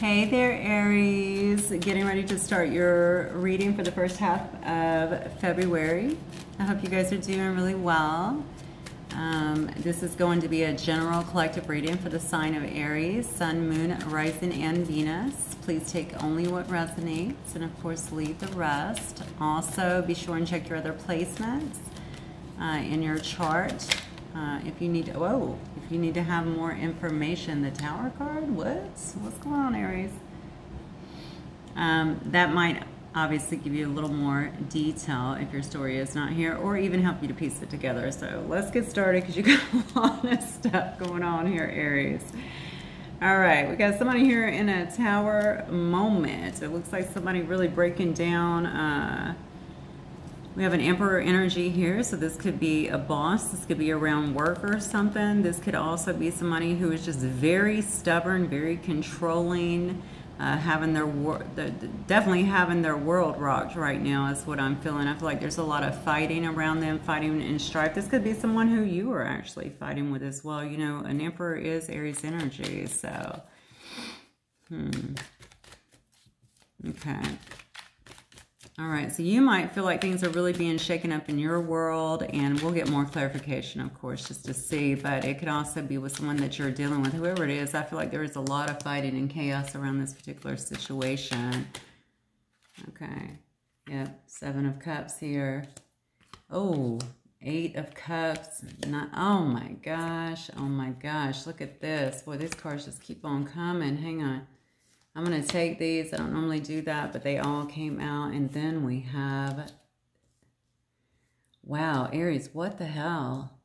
Hey there, Aries. Getting ready to start your reading for the first half of February. I hope you guys are doing really well. This is going to be a general collective reading for the sign of Aries, Sun, Moon, Rising, and Venus. Please take only what resonates and, of course, leave the rest. Also, be sure and check your other placements in your chart. If you need to have more information, the Tower card, what's going on, Aries? That might obviously give you a little more detail if your story is not here, or even help you to piece it together. So let's get started, because you got a lot of stuff going on here, Aries. All right, we got somebody here in a Tower moment. It looks like somebody really breaking down. We have an Emperor energy here, so this could be a boss. This could be around work or something. This could also be somebody who is just very stubborn, very controlling, definitely having their world rocked right now is what I'm feeling. I feel like there's a lot of fighting around them, fighting in strife. This could be someone who you are actually fighting with as well. You know, an Emperor is Aries energy, so. Okay. All right, so you might feel like things are really being shaken up in your world, and we'll get more clarification, of course, just to see, but it could also be with someone that you're dealing with, whoever it is. I feel like there is a lot of fighting and chaos around this particular situation. Okay, yep, 7 of Cups here. Oh, 8 of Cups. Oh my gosh, look at this. Boy, these cards just keep on coming. Hang on. I'm going to take these. I don't normally do that, but they all came out. And then we have, wow, Aries, what the hell?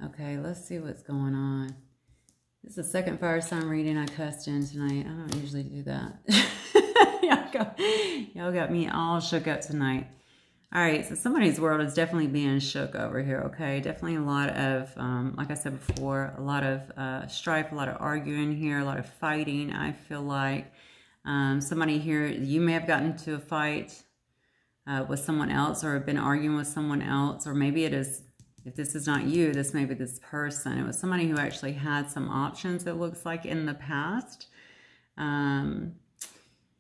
Okay, let's see what's going on. This is the second fire sign reading I cussed in tonight. I don't usually do that. Y'all got me all shook up tonight. All right, so somebody's world is definitely being shook over here, okay? Definitely a lot of, like I said before, a lot of strife, a lot of arguing here, a lot of fighting, I feel like. Somebody here, you may have gotten into a fight with someone else, or been arguing with someone else, or maybe it is, if this is not you, this may be this person. It was somebody who actually had some options, it looks like, in the past.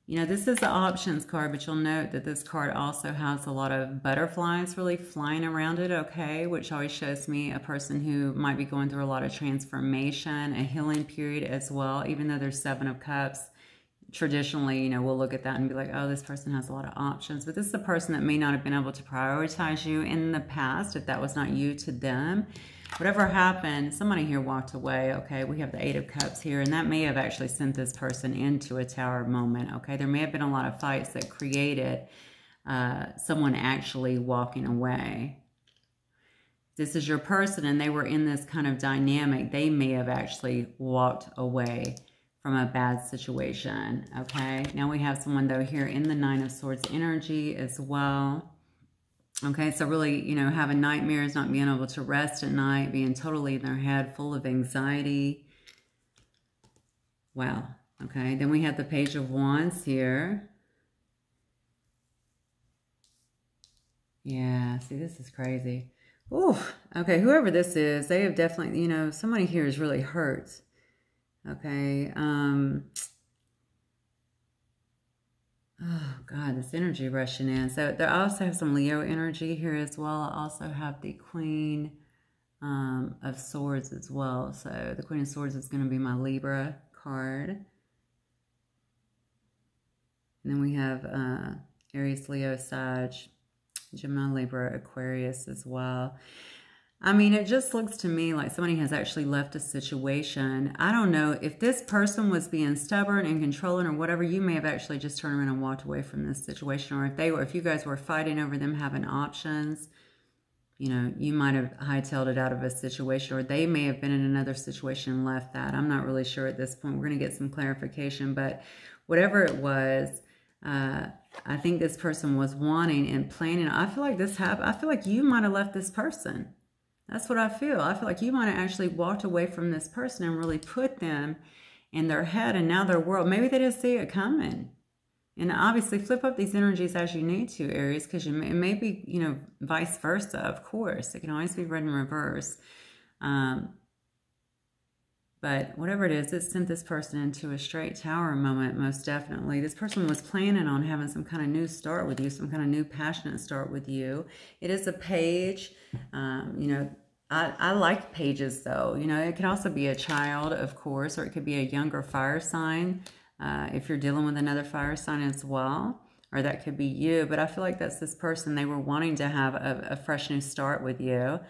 You know, this is the options card, but you'll note that this card also has a lot of butterflies really flying around it, okay? Which always shows me a person who might be going through a lot of transformation, a healing period as well. Even though there's 7 of Cups, traditionally, you know, we'll look at that and be like, oh, this person has a lot of options. But this is a person that may not have been able to prioritize you in the past, if that was not you to them. Whatever happened, somebody here walked away, okay? We have the 8 of Cups here, and that may have actually sent this person into a Tower moment, okay? There may have been a lot of fights that created someone actually walking away. This is your person, and they were in this kind of dynamic. They may have actually walked away from a bad situation, okay? Now we have someone, though, here in the 9 of Swords energy as well. Okay, so really, you know, having nightmares, not being able to rest at night, being totally in their head, full of anxiety. Wow. Okay, then we have the Page of Wands here. Yeah, see, this is crazy. Ooh, okay, whoever this is, they have definitely, you know, somebody here is really hurt. Okay, oh, God, this energy rushing in. So there also have some Leo energy here as well. I also have the Queen of Swords as well. So the Queen of Swords is going to be my Libra card. And then we have Aries, Leo, Sag, Gemini, Libra, Aquarius as well. I mean, it just looks to me like somebody has actually left a situation. I don't know if this person was being stubborn and controlling or whatever. You may have actually just turned around and walked away from this situation, or if you guys were fighting over them having options, you know, you might have hightailed it out of a situation, or they may have been in another situation and left that. I'm not really sure at this point. We're going to get some clarification, but whatever it was, I think this person was wanting and planning. I feel like this happened. I feel like you might have left this person. That's what I feel. I feel like you might have actually walked away from this person and really put them in their head and now their world. Maybe they didn't see it coming. And obviously flip up these energies as you need to, Aries, because it may be, you know, vice versa, of course. It can always be read in reverse. But whatever it is, it sent this person into a straight tower moment, most definitely. This person was planning on having some kind of new start with you, some kind of new passionate start with you. It is a page. You know, I like pages, though. You know, it could also be a child, of course, or it could be a younger fire sign if you're dealing with another fire sign as well. Or that could be you. But I feel like that's this person. They were wanting to have a fresh new start with you.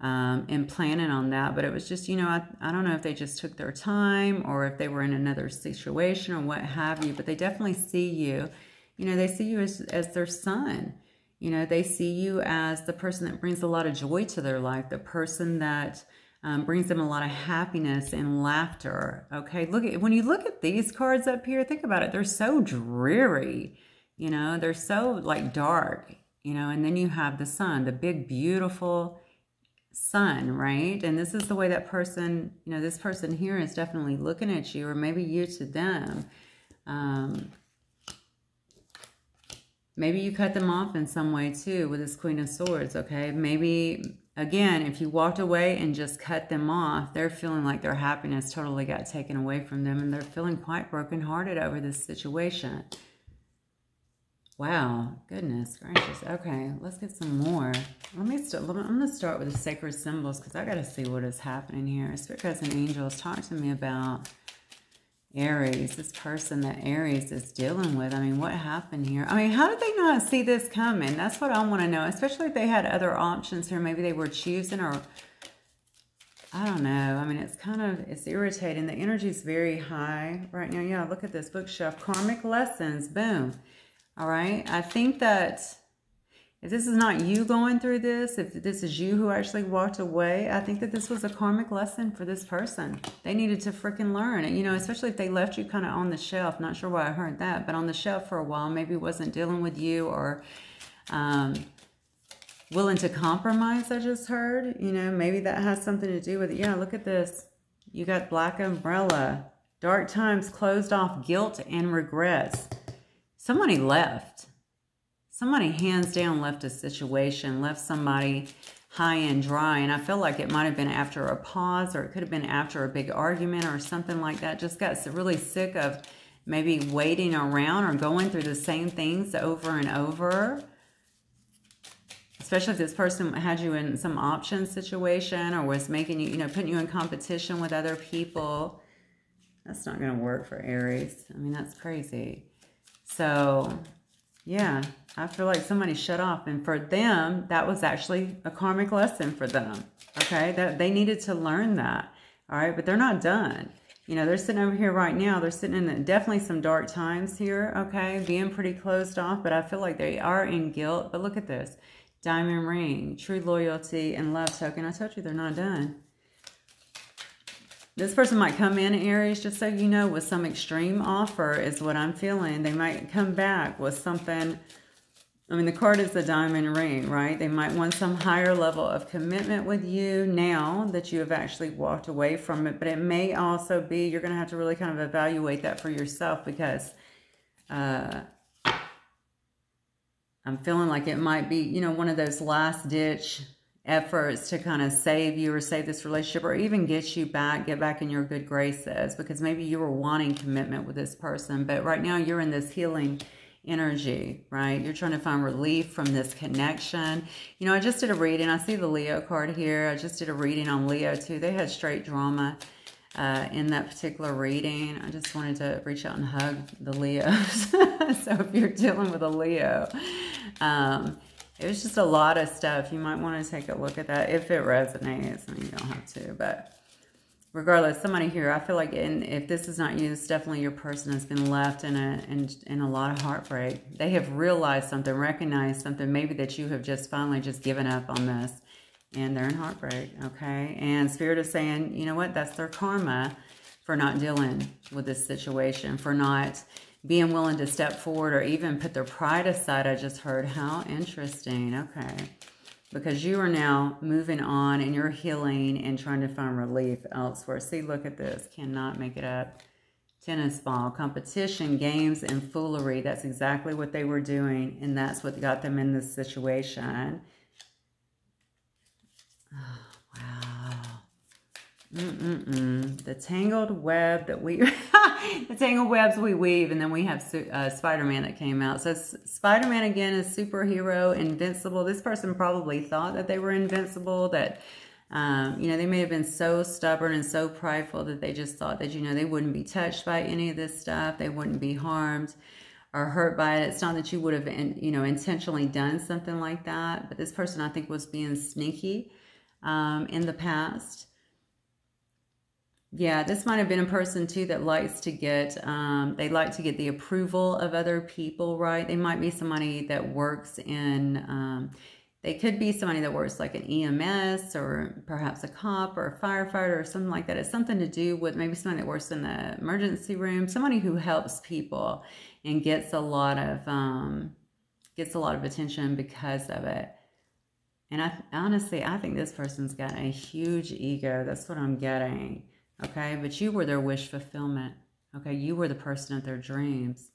And planning on that, but it was just, you know, I don't know if they just took their time or if they were in another situation or what have you, but they definitely see you, you know, they see you as their son, you know, they see you as the person that brings a lot of joy to their life, the person that brings them a lot of happiness and laughter. Okay, when you look at these cards up here, think about it, they're so dreary, you know, they're so like dark, you know, and then you have the sun, the big beautiful sun, right? And this is the way that person, you know, this person here is definitely looking at you, or maybe you to them. Maybe you cut them off in some way too with this Queen of Swords, okay? Maybe, again, if you walked away and just cut them off, they're feeling like their happiness totally got taken away from them, and they're feeling quite brokenhearted over this situation. Wow, goodness gracious. Okay, let's get some more. I'm going to start with the sacred symbols because I got to see what is happening here. Spirit guides and angels, talk to me about Aries, this person that Aries is dealing with. I mean, what happened here? I mean, how did they not see this coming? That's what I want to know, especially if they had other options here. Maybe they were choosing, or I don't know. I mean, it's irritating. The energy is very high right now. Yeah, look at this bookshelf. Karmic lessons, boom. All right, I think that if this is not you going through this, if this is you who actually walked away, I think that this was a karmic lesson for this person. They needed to freaking learn it, you know, especially if they left you kind of on the shelf. Not sure why I heard that, but on the shelf for a while, maybe wasn't dealing with you, or willing to compromise, I just heard. You know, maybe that has something to do with it. Yeah, look at this. You got black umbrella, dark times, closed off, guilt and regrets. Somebody left. Somebody hands down left a situation, left somebody high and dry. And I feel like it might have been after a pause, or it could have been after a big argument or something like that. Just got really sick of maybe waiting around or going through the same things over and over. Especially if this person had you in some option situation, or was making you, you know, putting you in competition with other people. That's not going to work for Aries. I mean, that's crazy. So, yeah, I feel like somebody shut off. And for them, that was actually a karmic lesson for them. Okay, that they needed to learn that. All right, but they're not done. You know, they're sitting over here right now. They're sitting in definitely some dark times here. Okay, being pretty closed off. But I feel like they are in guilt. But look at this. Diamond ring, true loyalty, and love token. I told you they're not done. This person might come in, Aries, just so you know, with some extreme offer is what I'm feeling. They might come back with something. I mean, the card is the diamond ring, right? They might want some higher level of commitment with you now that you have actually walked away from it. But it may also be, you're going to have to really kind of evaluate that for yourself, because I'm feeling like it might be, you know, one of those last ditch efforts to kind of save you or save this relationship, or even get you back, get back in your good graces, because maybe you were wanting commitment with this person, but right now you're in this healing energy, right? You're trying to find relief from this connection. You know, I just did a reading. I see the Leo card here. I just did a reading on Leo too. They had straight drama in that particular reading. I just wanted to reach out and hug the Leos. So if you're dealing with a Leo, it was just a lot of stuff. You might want to take a look at that if it resonates. I mean, you don't have to, but regardless, somebody here, I feel like if this is not you, it's definitely your person has been left in a lot of heartbreak. They have realized something, recognized something, maybe that you have just finally just given up on this, and they're in heartbreak, okay? And Spirit is saying, you know what, that's their karma for not dealing with this situation, for not being willing to step forward or even put their pride aside. I just heard. How interesting. Okay. Because you are now moving on and you're healing and trying to find relief elsewhere. See, look at this. Cannot make it up. Tennis ball, competition, games, and foolery. That's exactly what they were doing, and that's what got them in this situation. Oh, wow. The tangled web that we, the tangled webs we weave, and then we have Spider-Man that came out. So Spider-Man again is superhero, invincible. This person probably thought that they were invincible, that, you know, they may have been so stubborn and so prideful that they just thought that, you know, they wouldn't be touched by any of this stuff. They wouldn't be harmed or hurt by it. It's not that you would have, you know, intentionally done something like that. But this person, I think, was being sneaky in the past. Yeah, this might have been a person too that likes to get, they like to get the approval of other people, right? They might be somebody that works in, they could be somebody that works like an EMS or perhaps a cop or a firefighter or something like that. It's something to do with maybe somebody that works in the emergency room, somebody who helps people and gets a lot of attention because of it. And honestly, I think this person's got a huge ego. That's what I'm getting. Okay, but you were their wish fulfillment. Okay, you were the person of their dreams.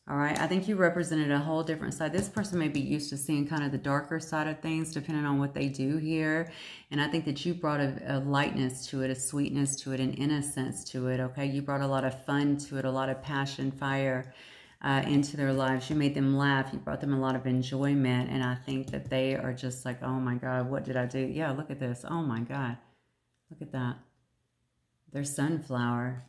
All right, I think you represented a whole different side. This person may be used to seeing kind of the darker side of things, depending on what they do here. And I think that you brought a lightness to it, a sweetness to it, an innocence to it. Okay, you brought a lot of fun to it, a lot of passion, fire into their lives. You made them laugh. You brought them a lot of enjoyment. And I think that they are just like, oh my God, what did I do? Yeah, look at this. Oh my God, look at that. Their sunflower.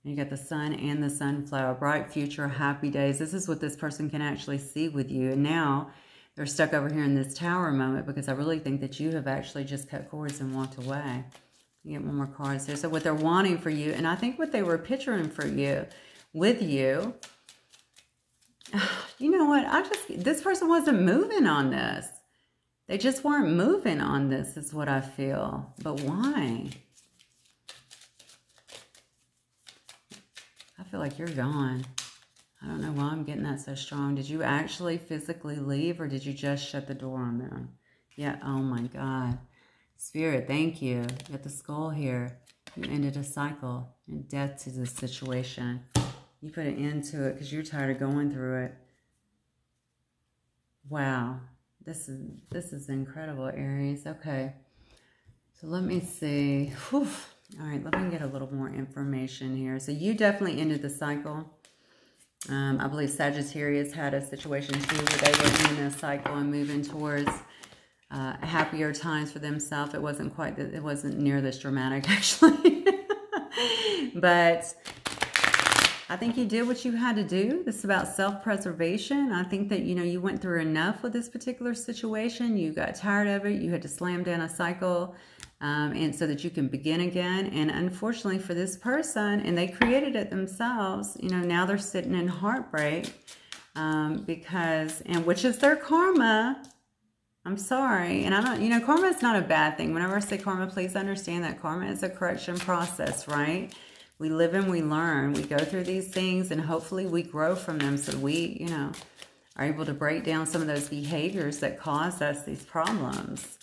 You got the sun and the sunflower. Bright future, happy days. This is what this person can actually see with you. And now they're stuck over here in this tower moment because I really think that you have actually just cut cords and walked away. You get one more card here. So what they're wanting for you, and I think what they were picturing for you, with you, you know what? This person wasn't moving on this. They just weren't moving on this is what I feel. But why? I feel like you're gone. I don't know why I'm getting that so strong. Did you actually physically leave or did you just shut the door on them? Yeah, oh my God. Spirit, thank you. You got the skull here. You ended a cycle and death to this situation. You put an end to it because you're tired of going through it. Wow. This is incredible, Aries. Okay. So let me see. Whew. All right, let me get a little more information here. So you definitely ended the cycle. I believe Sagittarius had a situation too where they were ending a cycle and moving towards happier times for themselves. It wasn't near this dramatic actually. But I think you did what you had to do. This is about self-preservation. I think that, you know, you went through enough with this particular situation. You got tired of it. You had to slam down a cycle. And so that you can begin again. And unfortunately for this person, and they created it themselves, you know, now they're sitting in heartbreak which is their karma. I'm sorry. And I don't, you know, karma is not a bad thing. Whenever I say karma, please understand that karma is a correction process, right? We live and we learn. We go through these things and hopefully we grow from them so we, you know, are able to break down some of those behaviors that cause us these problems.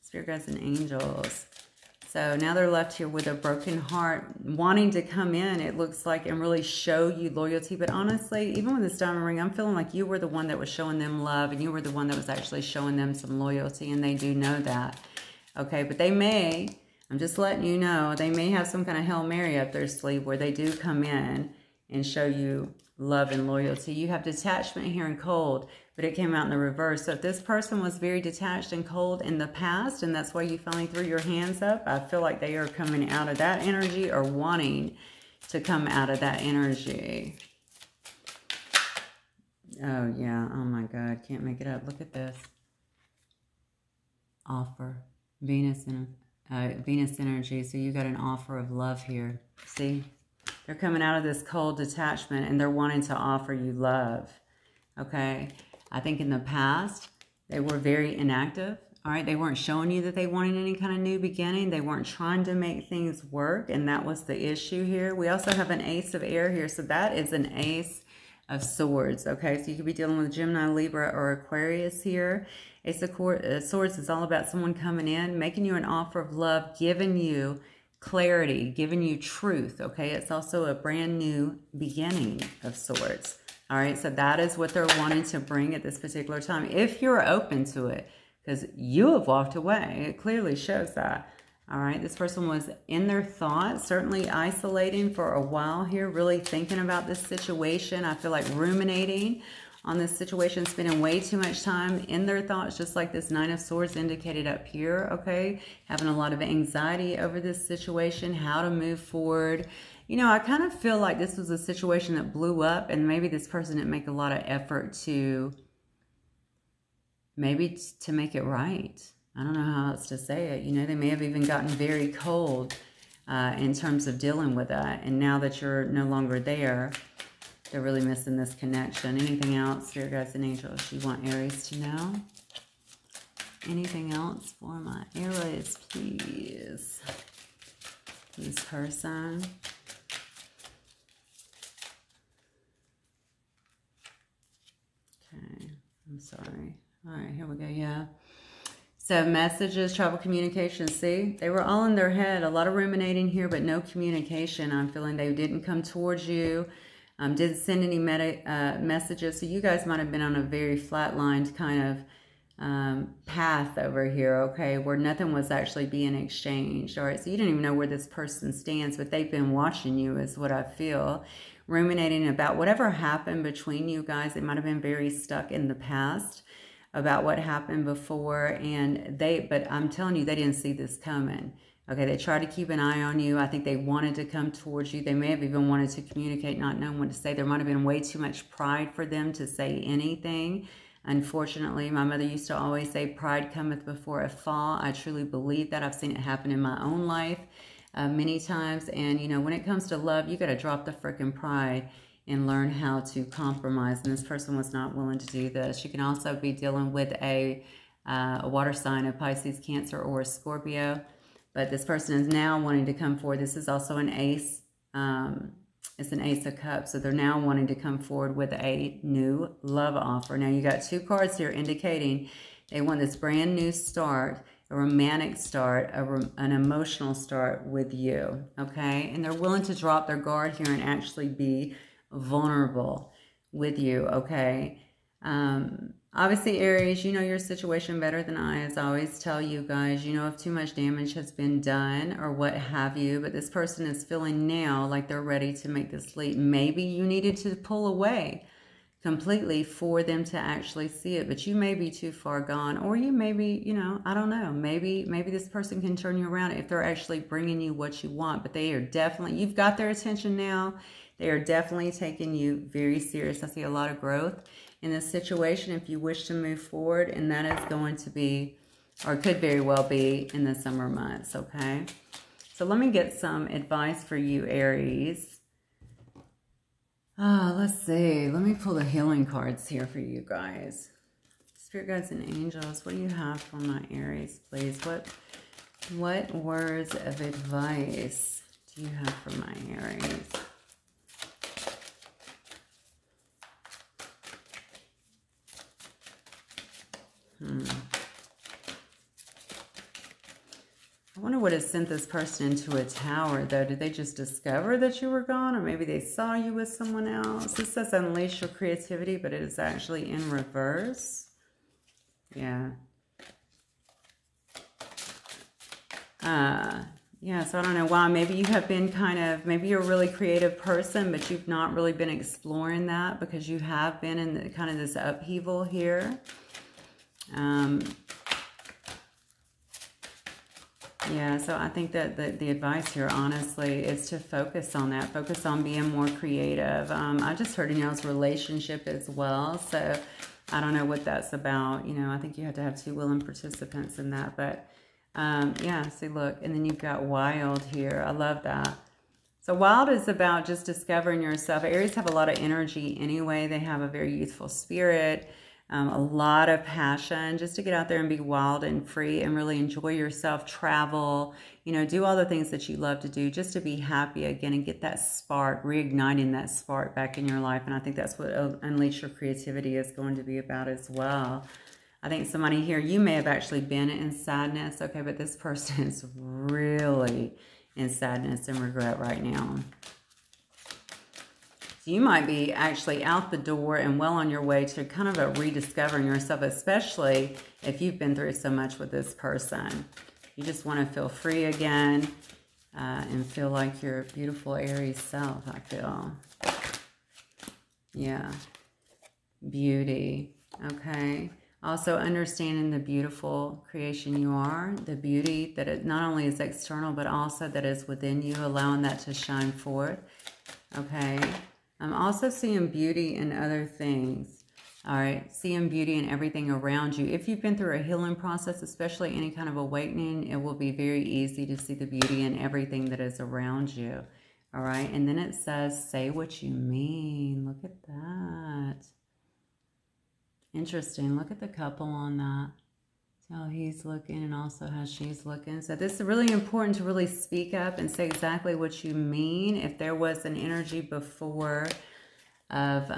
Spirit guides and angels. So now they're left here with a broken heart, wanting to come in, it looks like, and really show you loyalty. But honestly, even with this diamond ring, I'm feeling like you were the one that was showing them love, and you were the one that was actually showing them some loyalty, and they do know that. Okay, but they may, I'm just letting you know, they may have some kind of Hail Mary up their sleeve where they do come in and show you love and loyalty. You have detachment here and cold, but it came out in the reverse. So if this person was very detached and cold in the past, and that's why you finally threw your hands up, I feel like they are coming out of that energy or wanting to come out of that energy. Oh, yeah. Oh, my God. Can't make it up. Look at this. Offer. Venus energy. So you got an offer of love here. See? They're coming out of this cold detachment and they're wanting to offer you love. Okay? I think in the past, they were very inactive. All right? They weren't showing you that they wanted any kind of new beginning. They weren't trying to make things work, and that was the issue here. We also have an Ace of Air here, so that is an Ace of Swords. Okay? So you could be dealing with Gemini, Libra, or Aquarius here. Ace of Swords is all about someone coming in, making you an offer of love, giving you clarity, giving you truth, okay? It's also a brand new beginning of sorts, all right? So that is what they're wanting to bring at this particular time, if you're open to it, because you have walked away. It clearly shows that. All right, this person was in their thoughts, certainly isolating for a while here, really thinking about this situation. I feel like ruminating on this situation, spending way too much time in their thoughts, just like this Nine of Swords indicated up here, okay? Having a lot of anxiety over this situation, how to move forward. You know, I kind of feel like this was a situation that blew up, and maybe this person didn't make a lot of effort to, maybe to make it right. I don't know how else to say it. You know, they may have even gotten very cold in terms of dealing with that. And now that you're no longer there, they're really missing this connection. Anything else, Spirit Guides and Angels, you want Aries to know? Anything else for my Aries, please? This person. Okay, I'm sorry. All right, here we go, yeah. So messages, travel, communication. See, they were all in their head. A lot of ruminating here, but no communication. I'm feeling they didn't come towards you. Didn't send any messages. So you guys might have been on a very flatlined kind of path over here, okay, where nothing was actually being exchanged. All right, so you didn't even know where this person stands, but they've been watching you is what I feel. Ruminating about whatever happened between you guys. It might have been very stuck in the past about what happened before, but I'm telling you, they didn't see this coming. Okay, they tried to keep an eye on you. I think they wanted to come towards you. They may have even wanted to communicate, not knowing what to say. There might have been way too much pride for them to say anything. Unfortunately, my mother used to always say, pride cometh before a fall. I truly believe that. I've seen it happen in my own life many times. And, you know, when it comes to love, you got to drop the frickin' pride and learn how to compromise. And this person was not willing to do this. You can also be dealing with a water sign, a Pisces, Cancer, or a Scorpio. But this person is now wanting to come forward. This is also an ace. It's an Ace of Cups. So they're now wanting to come forward with a new love offer. Now you got two cards here indicating they want this brand new start, a romantic start, an emotional start with you. Okay? And they're willing to drop their guard here and actually be vulnerable with you, okay? Obviously, Aries, you know your situation better than I, as I always tell you guys. You know if too much damage has been done or what have you, but this person is feeling now like they're ready to make this leap. Maybe you needed to pull away completely for them to actually see it, but you may be too far gone, or you may be, you know, I don't know, maybe this person can turn you around if they're actually bringing you what you want. But they are definitely, you've got their attention now. They are definitely taking you very serious. I see a lot of growth in this situation if you wish to move forward, and that is going to be, or could very well be, in the summer months, okay? So let me get some advice for you, Aries. Let's see. Let me pull the healing cards here for you guys. Spirit Guides and Angels, what do you have for my Aries, please? What words of advice do you have for my Aries? I wonder what has sent this person into a tower, though. Did they just discover that you were gone? Or maybe they saw you with someone else? This says unleash your creativity, but it is actually in reverse. Yeah. Yeah, so I don't know why. Maybe you have been maybe you're a really creative person, but you've not really been exploring that because you have been in kind of this upheaval here. Yeah, so I think that the advice here, honestly, is to focus on that. Focus on being more creative. I just heard in y'all's relationship as well, so I don't know what that's about. You know, I think you have to have two willing participants in that. But, yeah, see, look, and then you've got wild here. I love that. So wild is about just discovering yourself. Aries have a lot of energy anyway. They have a very youthful spirit. A lot of passion just to get out there and be wild and free and really enjoy yourself, travel, you know, do all the things that you love to do just to be happy again and get that spark, reigniting that spark back in your life. And I think that's what Unleash Your Creativity is going to be about as well. I think somebody here, you may have actually been in sadness, okay, but this person is really in sadness and regret right now. You might be actually out the door and well on your way to kind of a rediscovering yourself, especially if you've been through so much with this person. You just want to feel free again and feel like your beautiful Aries self, I feel. Yeah. Beauty. Okay. Also understanding the beautiful creation you are, the beauty that it not only is external, but also that is within you, allowing that to shine forth. Okay. I'm also seeing beauty in other things. All right. Seeing beauty in everything around you. If you've been through a healing process, especially any kind of awakening, it will be very easy to see the beauty in everything that is around you. All right. And then it says, say what you mean. Look at that. Interesting. Look at the couple on that. See how he's looking and also how she's looking. So this is really important to really speak up and say exactly what you mean. If there was an energy before of,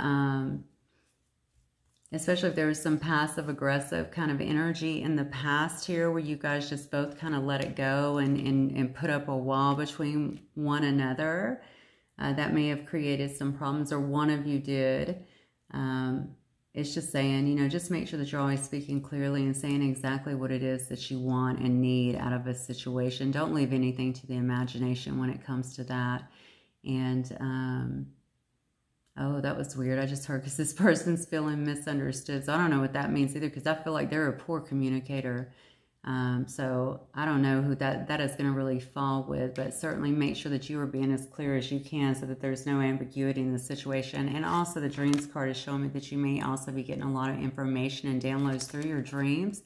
especially if there was some passive aggressive kind of energy in the past here where you guys just both kind of let it go and put up a wall between one another, that may have created some problems, or one of you did. It's just saying, you know, just make sure that you're always speaking clearly and saying exactly what it is that you want and need out of a situation. Don't leave anything to the imagination when it comes to that. And, oh, that was weird. I just heard because this person's feeling misunderstood. So I don't know what that means either, because I feel like they're a poor communicator. So I don't know who that is going to really fall with, but certainly make sure that you are being as clear as you can so that there's no ambiguity in the situation. And also the dreams card is showing me that you may also be getting a lot of information and downloads through your dreams.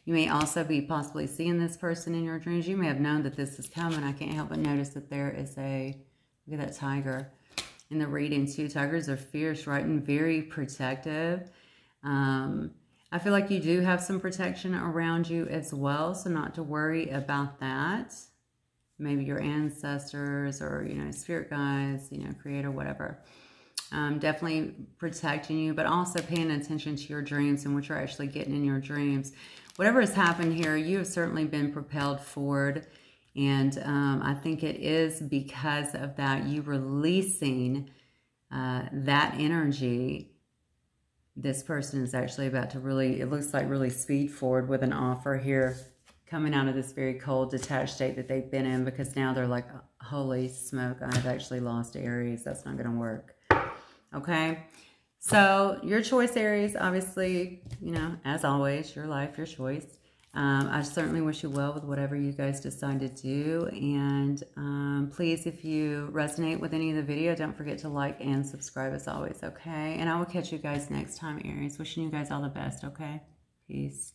You may also be possibly seeing this person in your dreams. You may have known that this is coming. I can't help but notice that there is look at that tiger in the reading too. Tigers are fierce, right? And very protective. I feel like you do have some protection around you as well, so not to worry about that. Maybe your ancestors or, you know, spirit guides, you know, creator, whatever. Definitely protecting you, but also paying attention to your dreams and what you're actually getting in your dreams. Whatever has happened here, you have certainly been propelled forward, and I think it is because of that, you releasing that energy. This person is actually about to really, it looks like really speed forward with an offer here, coming out of this very cold, detached state that they've been in, because now they're like, holy smoke, I've actually lost Aries. That's not going to work. Okay. So your choice, Aries, obviously, you know, as always, your life, your choice. I certainly wish you well with whatever you guys decide to do. And please, if you resonate with any of the video, don't forget to like and subscribe as always, okay? And I will catch you guys next time, Aries. Wishing you guys all the best, okay? Peace.